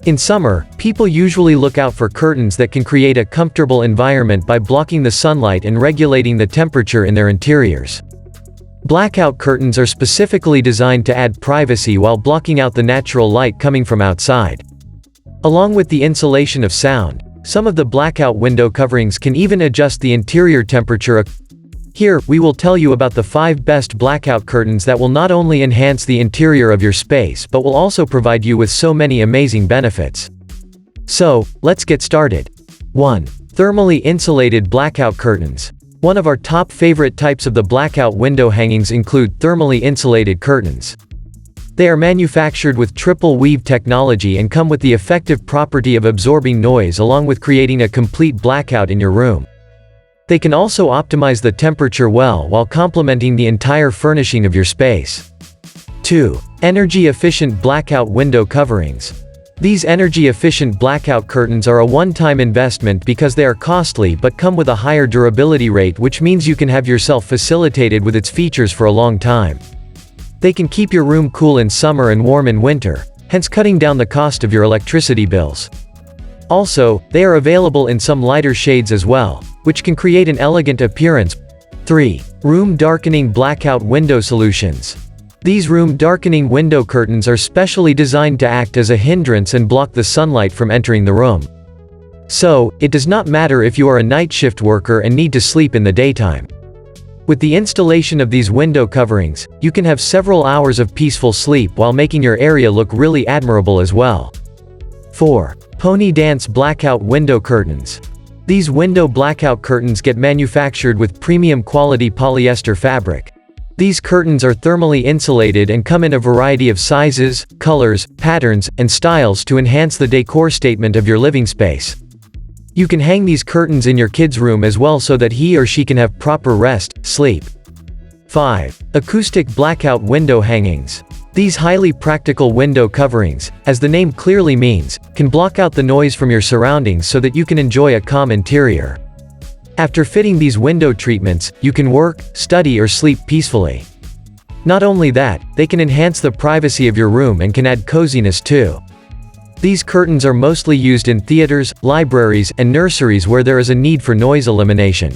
In summer, people usually look out for curtains that can create a comfortable environment by blocking the sunlight and regulating the temperature in their interiors. Blackout curtains are specifically designed to add privacy while blocking out the natural light coming from outside. Along with the insulation of sound, some of the blackout window coverings can even adjust the interior temperature. Here, we will tell you about the 5 best blackout curtains that will not only enhance the interior of your space but will also provide you with so many amazing benefits. So, let's get started. 1. Thermally insulated blackout curtains. One of our top favorite types of the blackout window hangings include thermally insulated curtains. They are manufactured with triple weave technology and come with the effective property of absorbing noise along with creating a complete blackout in your room. They can also optimize the temperature well while complementing the entire furnishing of your space. 2. Energy-efficient blackout window coverings. These energy-efficient blackout curtains are a one-time investment because they are costly but come with a higher durability rate, which means you can have yourself facilitated with its features for a long time. They can keep your room cool in summer and warm in winter, hence cutting down the cost of your electricity bills. Also, they are available in some lighter shades as well, which can create an elegant appearance. 3. Room darkening blackout window solutions. These room darkening window curtains are specially designed to act as a hindrance and block the sunlight from entering the room. So, it does not matter if you are a night shift worker and need to sleep in the daytime. With the installation of these window coverings, you can have several hours of peaceful sleep while making your area look really admirable as well. 4. Pony Dance blackout window curtains. These window blackout curtains get manufactured with premium quality polyester fabric. These curtains are thermally insulated and come in a variety of sizes, colors, patterns, and styles to enhance the decor statement of your living space. You can hang these curtains in your kid's room as well so that he or she can have proper rest, sleep. 5. Acoustic blackout window hangings. These highly practical window coverings, as the name clearly means, can block out the noise from your surroundings so that you can enjoy a calm interior. After fitting these window treatments, you can work, study or sleep peacefully. Not only that, they can enhance the privacy of your room and can add coziness too. These curtains are mostly used in theaters, libraries, and nurseries where there is a need for noise elimination.